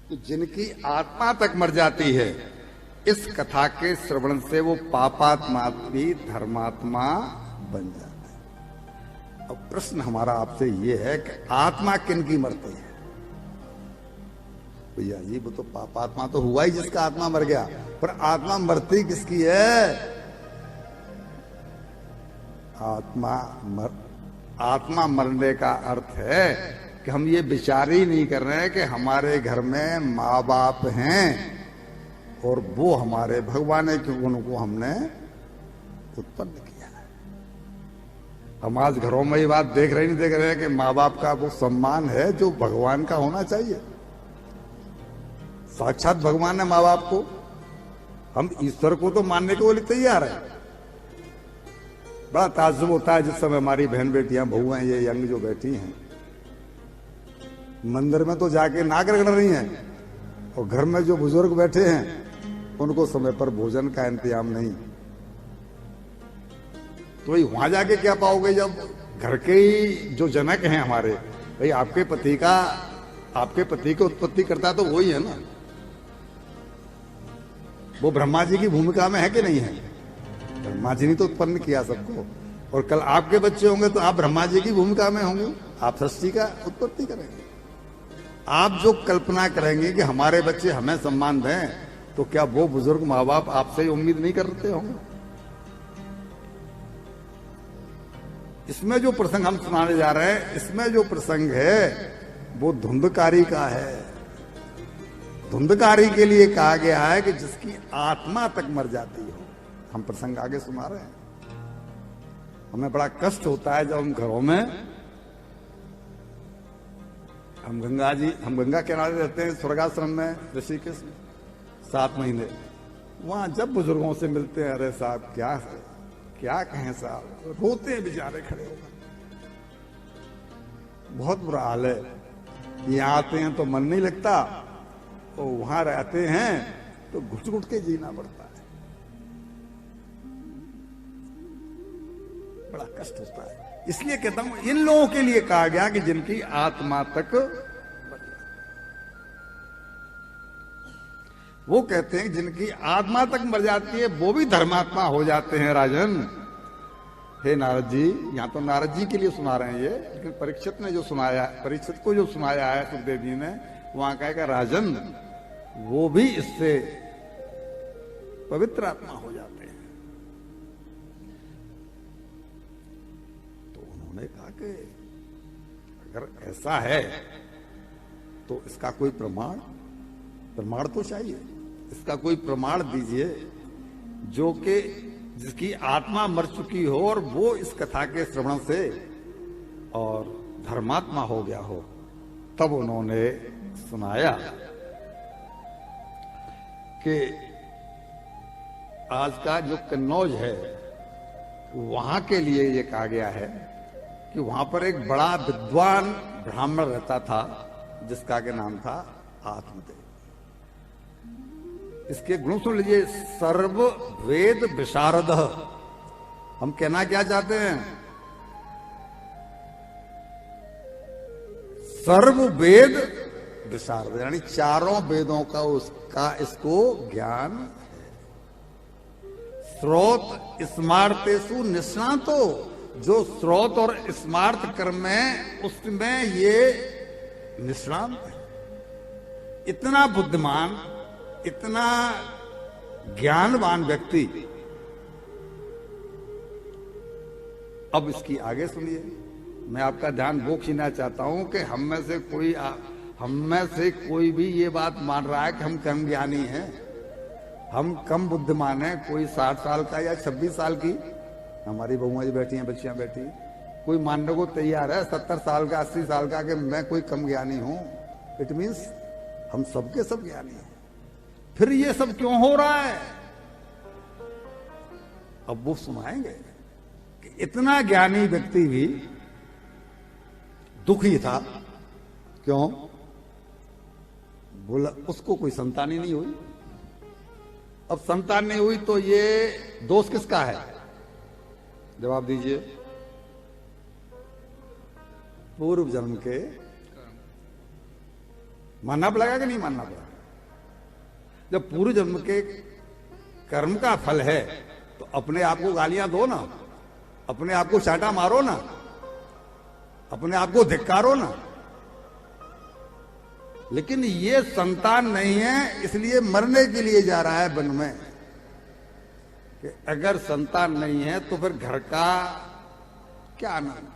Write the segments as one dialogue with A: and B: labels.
A: तो जिनकी आत्मा तक मर जाती है, इस कथा के श्रवण से वो पापात्मा भी धर्मात्मा बन जाते हैं। अब प्रश्न हमारा आपसे ये है कि आत्मा किन की मरती है? भैया जी वो तो पापात्मा तो हुआ ही जिसका आत्मा मर गया, पर आत्मा मरती किसकी है? आत्मा मरने का अर्थ है कि हम ये विचार ही नहीं कर रहे हैं कि हमारे घर में माँ बाप हैं और वो हमारे भगवान है, क्योंकि उनको हमने उत्पन्न किया है। हम आज घरों में ये बात देख रहे हैं कि माँ बाप का वो सम्मान है जो भगवान का होना चाहिए। साक्षात भगवान है माँ बाप को, हम ईश्वर को तो मानने के लिए तैयार है। बड़ा ताज्जुब होता है जिस समय हमारी बहन बेटियां बहुएं ये यंग जो बैठी हैं, मंदिर में तो जाके नाक रगड़ रही हैं, और घर में जो बुजुर्ग बैठे हैं उनको समय पर भोजन का इंतजाम नहीं। तो भाई वहां जाके क्या पाओगे जब घर के ही जो जनक हैं हमारे, भाई आपके पति की उत्पत्ति करता तो वही है ना। वो ब्रह्मा जी की भूमिका में है कि नहीं है? ब्रह्मा जी ने तो उत्पन्न किया सबको, और कल आपके बच्चे होंगे तो आप ब्रह्मा जी की भूमिका में होंगे, आप सृष्टि का उत्पत्ति करेंगे। आप जो कल्पना करेंगे कि हमारे बच्चे हमें सम्मान दें, तो क्या वो बुजुर्ग माँ बाप आपसे ही उम्मीद नहीं करते होंगे? इसमें जो प्रसंग हम सुनाने जा रहे हैं, इसमें जो प्रसंग है वो धुंधकारी का है। धुंधकारी के लिए कहा गया है कि जिसकी आत्मा तक मर जाती हो। हम प्रसंग आगे सुना रहे हैं। हमें बड़ा कष्ट होता है जब हम घरों में, हम गंगा किनारे रहते हैं स्वर्गाश्रम में ऋषिकेश में 7 महीने, वहां जब बुजुर्गों से मिलते हैं, अरे साहब क्या कहें साहब, रोते हैं बेचारे खड़े होकर, बहुत बुरा हाल है। यहाँ आते हैं तो मन नहीं लगता, और वहां रहते हैं तो घुट घुट के जीना पड़ता है, बड़ा कष्ट होता है। इसलिए कहता हूं इन लोगों के लिए कहा गया कि जिनकी आत्मा तक, वो कहते हैं जिनकी आत्मा तक मर जाती है वो भी धर्मात्मा हो जाते हैं। राजन, हे नारद जी, यहां तो नारद जी के लिए सुना रहे हैं ये, लेकिन परीक्षित को जो सुनाया है सुखदेव जी ने, वहां कहेगा राजन वो भी इससे पवित्र आत्मा हो जाते हैं। तो उन्होंने कहा कि अगर ऐसा है तो इसका कोई प्रमाण तो चाहिए, इसका कोई प्रमाण दीजिए जो कि जिसकी आत्मा मर चुकी हो और वो इस कथा के श्रवण से और धर्मात्मा हो गया हो। तब उन्होंने सुनाया कि आज का जो कन्नौज है वहां के लिए ये कहा गया है कि वहां पर एक बड़ा विद्वान ब्राह्मण रहता था जिसका के नाम था आत्मदेव। इसके गुण सुन लीजिए, सर्व वेद विशारद। हम कहना क्या चाहते हैं? सर्व वेद विशारद, यानी चारों वेदों का उसका इसको ज्ञान है। स्रोत स्मार्तेषु निष्णातो, जो स्रोत और स्मार्त कर्म में उसमें ये निष्णांत है। इतना बुद्धिमान, इतना ज्ञानवान व्यक्ति। अब इसकी आगे सुनिए। मैं आपका ध्यान वो खींचना चाहता हूं कि हम में से कोई भी ये बात मान रहा है कि हम कम ज्ञानी हैं, हम कम बुद्धिमान हैं। कोई 60 साल का या 26 साल की हमारी बहुएं बैठी हैं, बच्चियां बैठी, कोई मानने को तैयार है 70 साल का, 80 साल का, कि मैं कोई कम ज्ञानी हूं। इट मीन्स हम सबके सब ज्ञानी हैं। फिर ये सब क्यों हो रहा है? अब वो सुनाएंगे कि इतना ज्ञानी व्यक्ति भी दुखी था। क्यों? बोला उसको कोई संतान ही नहीं हुई। अब संतान नहीं हुई तो ये दोष किसका है? जवाब दीजिए। पूर्व जन्म के मानना पड़ेगा कि नहीं मानना पड़ेगा? जब पूर्व जन्म के कर्म का फल है तो अपने आप को गालियां दो ना, अपने आप को चाटा मारो ना, अपने आप को धिक्कारो ना। लेकिन ये संतान नहीं है, इसलिए मरने के लिए जा रहा है वन में। कि अगर संतान नहीं है तो फिर घर का क्या आनंद,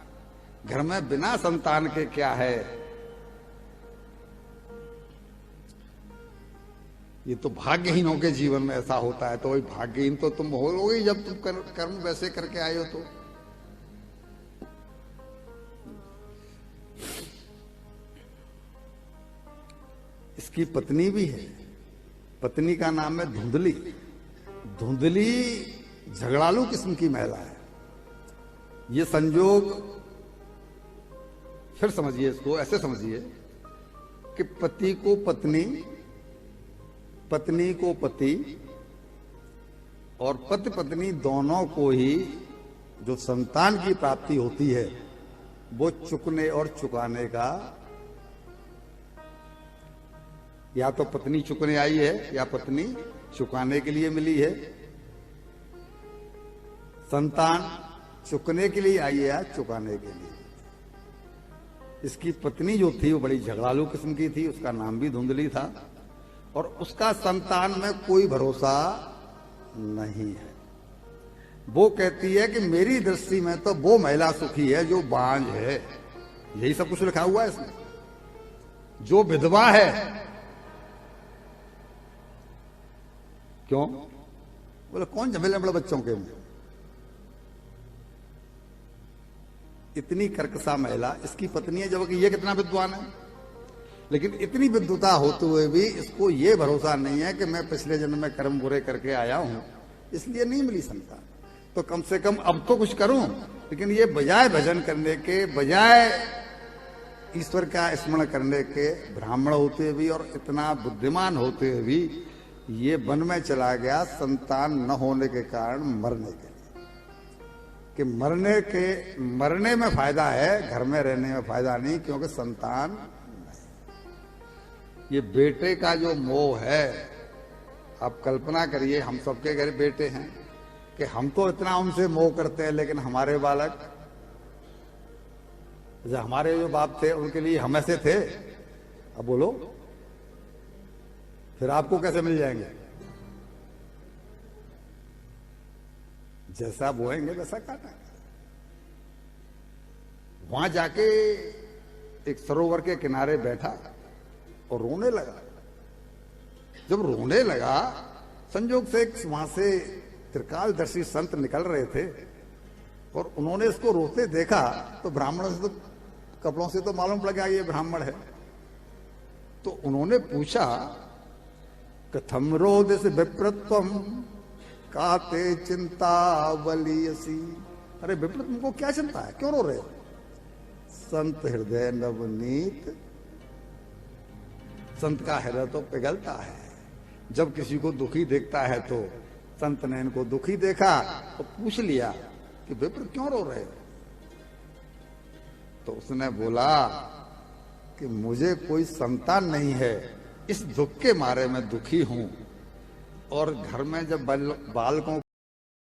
A: घर में बिना संतान के क्या है? ये तो भाग्यहीनों के जीवन में ऐसा होता है। तो वही भाग्यहीन तो तुम होगे जब तुम कर्म वैसे करके आए हो। तो इसकी पत्नी भी है, पत्नी का नाम है धुंधली। धुंधली झगड़ालू किस्म की महिला है। ये संजोग फिर समझिए, इसको ऐसे समझिए कि पति को पत्नी, पत्नी को पति और पति पत्नी दोनों को ही जो संतान की प्राप्ति होती है वो चुकने और चुकाने का, या तो पत्नी चुकने आई है या पत्नी चुकाने के लिए मिली है। संतान चुकने के लिए आई है या चुकाने के लिए। इसकी पत्नी जो थी वो बड़ी झगड़ालू किस्म की थी, उसका नाम भी धुंधली था और उसका संतान में कोई भरोसा नहीं है। वो कहती है कि मेरी दृष्टि में तो वो महिला सुखी है जो बांझ है। यही सब कुछ लिखा हुआ है इसमें। जो विधवा है, क्यों? बोले कौन झमेले बड़े बच्चों के में। इतनी कर्कशा महिला इसकी पत्नी है, जबकि ये कितना विद्वान है। लेकिन इतनी विद्वता होते हुए भी इसको ये भरोसा नहीं है कि मैं पिछले जन्म में कर्म बुरे करके आया हूं, इसलिए नहीं मिली संतान। तो कम से कम अब तो कुछ करूं। लेकिन ये बजाय भजन करने के, बजाय ईश्वर का स्मरण करने के, ब्राह्मण होते हुए भी और इतना बुद्धिमान होते हुए भी ये वन में चला गया संतान न होने के कारण मरने के लिए। कि मरने में फायदा है, घर में रहने में फायदा नहीं, क्योंकि संतान नहीं। ये बेटे का जो मोह है, आप कल्पना करिए हम सबके घर बेटे हैं कि हम तो इतना उनसे मोह करते हैं, लेकिन हमारे बालक, जो हमारे जो बाप थे उनके लिए हम ऐसे थे। अब बोलो फिर आपको कैसे मिल जाएंगे? जैसा बोएंगे वैसा काटा। वहां जाके एक सरोवर के किनारे बैठा और रोने लगा। जब रोने लगा, संजोग से वहां से त्रिकालदर्शी संत निकल रहे थे और उन्होंने इसको रोते देखा। तो ब्राह्मण से तो कपड़ों से तो मालूम पड़ गया ये ब्राह्मण है। तो उन्होंने पूछा, कथम रोदस विप्रत्वम काते चिंता बलियसी। अरे विप्रत, तुमको क्या चिंता है, क्यों रो रहे हो? संत हृदय नवनीत। संत का हृदय तो पिघलता है जब किसी को दुखी देखता है। तो संत ने इनको दुखी देखा तो पूछ लिया कि विप्र क्यों रो रहे हो? तो उसने बोला कि मुझे कोई संतान नहीं है, इस दुख के मारे मैं दुखी हूं। और घर में जब बालकों